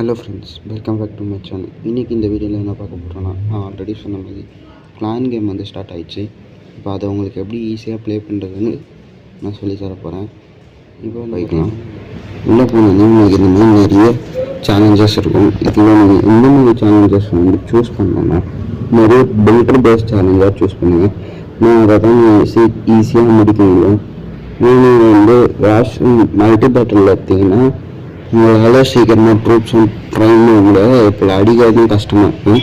Hello friends, welcome back to my channel. இன்றைக்கி இந்த வீடியோவில் என்ன பார்க்க போகிறோன்னா, நான் ஆல்ரெடி சொன்ன மாதிரி கிளான் கேம் வந்து ஸ்டார்ட் ஆகிடுச்சு. இப்போ அதை உங்களுக்கு எப்படி ஈஸியாக ப்ளே பண்ணுறதுன்னு நான் சொல்லி தர போகிறேன். இப்போ வைக்கலாம். உள்ளே போனோன்னா உங்களுக்கு இந்த மாதிரி நிறைய சேலஞ்சஸ் இருக்கும். இதில் நீங்கள் இந்த மாதிரி சேலஞ்சஸ் வந்து சூஸ் பண்ணோன்னா நிறைய பில்டர் பேஸ்ட் சேலஞ்சாக சூஸ் பண்ணுங்கள். நான் அதை தான் ஈஸியாக முடிக்க முடியும். நீங்கள் வந்து மல்டி பேட்டில் எடுத்திங்கன்னா உங்களால் சீக்கிரமாக ட்ரூப்ஸும் ட்ரைனும் கூட இப்போ அடிக்கிறதும் கஷ்டமாக இருக்கும்.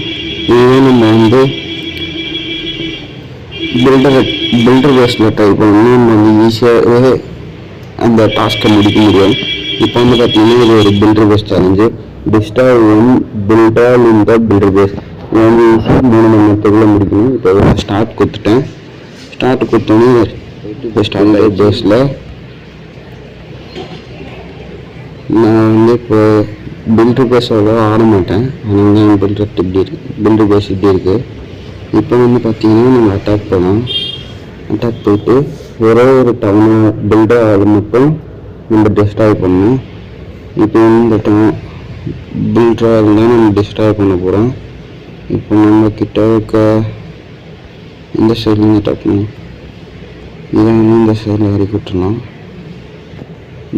இதுவே நம்ம வந்து பில்டர் பேஸில் ட்ரை பண்ணி நம்ம வந்து ஈஸியாகவே அந்த டாஸ்க்கை முடிக்க முடியும். இப்போ வந்து பார்த்தீங்கன்னா இது ஒரு பில்டர் பேஸ் சேலஞ்சு. டிஸ்டால் ஒன் பில்டால் இந்த பில்டர் பேஸ் வந்து ஈஸியாக 3 மணி நேரத்துக்குள்ளே முடிக்கணும். இப்போ ஸ்டார்ட் கொடுத்துட்டேன். ஸ்டார்ட் கொடுத்தோன்னே இப்போ ஸ்டார்ட் பேஸில் நான் வந்து இப்போ பில்டர் பேஸ் அவ்வளோ ஆட மாட்டேன். ஆனால் என் பில்டர் பேஸ் இப்படி இருக்குது. இப்போ வந்து பார்த்தீங்கன்னா நம்ம அட்டாக் போகலாம். அட்டாக் போயிட்டு ஒரு டவுனை பில்டர் ஆள் மட்டும் நம்ம டிஸ்ட்ராய் பண்ணணும். இப்போ வந்து இந்த டவுன் பில்டர் ஆள் தான் நம்ம டிஸ்ட்ராய் பண்ண போகிறோம். இப்போ நம்ம கிட்ட இருக்க இந்த சைட்லேருந்து அட்டாக் பண்ணணும். இதை வந்து இந்த சைடில் இறக்கி விட்டுடலாம்.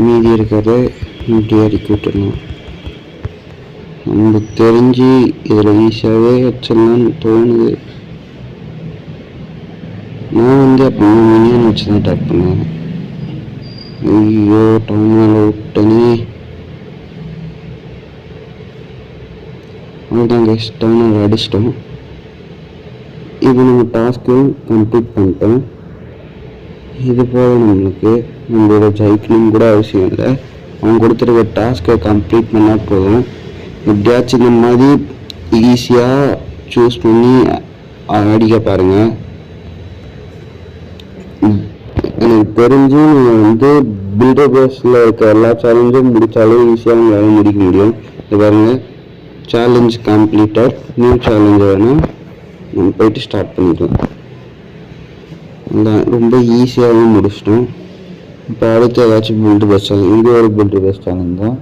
மீதி இருக்கிறத இப்படியே இறக்கி விட்டுடலாம். நமக்கு தெரிஞ்சு இதில் ஈஸியாகவே வச்சிடலான்னு தோணுது. நான் வந்து அப்போ மினியன் வச்சு தான் அட்டாக் பண்ணேன். ஐயோ, டவுன் மேலே விட்டனே. அவ்வளோதான் கைஸ், டவுன் அடிச்சிட்டோம். இப்போ நம்ம டாஸ்க்கு கம்ப்ளீட் பண்ணிட்டோம். இது போக நம்மளோட ஜெயிக்கணும் கூட அவசியம் இல்லை. அவங்க கொடுத்துருக்க டாஸ்க்கை கம்ப்ளீட் பண்ணால் போதும். எப்படியாச்சும் இந்த மாதிரி ஈஸியாக சூஸ் பண்ணி அடிக்க பாருங்கள். எனக்கு தெரிஞ்சு நீங்கள் வந்து பில்டர் பேஸில் இருக்க எல்லா சேலஞ்சும் முடித்தாலும் ஈஸியாக உங்களால் முடிக்க முடியும். இது பாருங்கள், சேலஞ்ச் கம்ப்ளீட்டட். நியூ சேலஞ்சு வேணால் நம்ம போயிட்டு ஸ்டார்ட் பண்ணிக்கலாம். ரொம்ப ஈஸியாகவும் முடிச்சிட்டோம். இப்போ அடுத்து ஏதாச்சும் பில்டர் பேஸ் சேலஞ்ச், இது ஒரு பில்டர் பேஸ் சேலஞ்ச் தான்.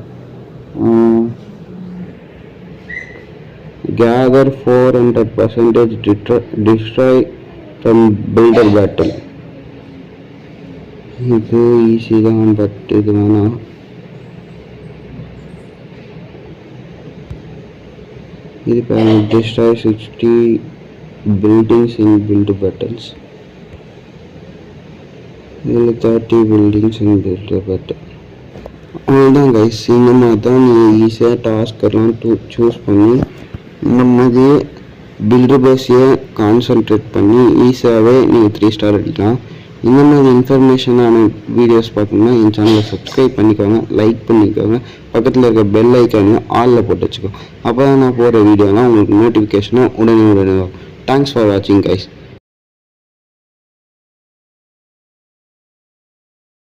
Gather 400% destroy from builder battle. இது ஈஸி தான், பட் இது வேணாம். இது destroy 60 buildings in builder battles. இதில் 30 பில்டிங்ஸ் இன் பில்டர் பேட்டில். அவ்வளோதான் கைஸ். இந்த மாதிரி தான் நீங்கள் ஈஸியாக டாஸ்க்கெல்லாம் சூஸ் பண்ணி இந்த மாதிரி பில்டர் பேஸையே கான்சன்ட்ரேட் பண்ணி ஈஸியாகவே நீங்கள் 3 ஸ்டார் அடிக்கலாம். இந்த மாதிரி இன்ஃபர்மேஷனான வீடியோஸ் பார்க்கணுன்னா என் சேனலை சப்ஸ்கிரைப் பண்ணிக்கோங்க, லைக் பண்ணிக்கோங்க, பக்கத்தில் இருக்க பெல் ஐக்கானு ஆலில் போட்டு வச்சுக்கோங்க. அப்போ தான் நான் போடுற வீடியோலாம் உங்களுக்கு நோட்டிஃபிகேஷனாக உடனே வரும். தேங்க்ஸ் ஃபார் வாட்சிங் கைஸ்.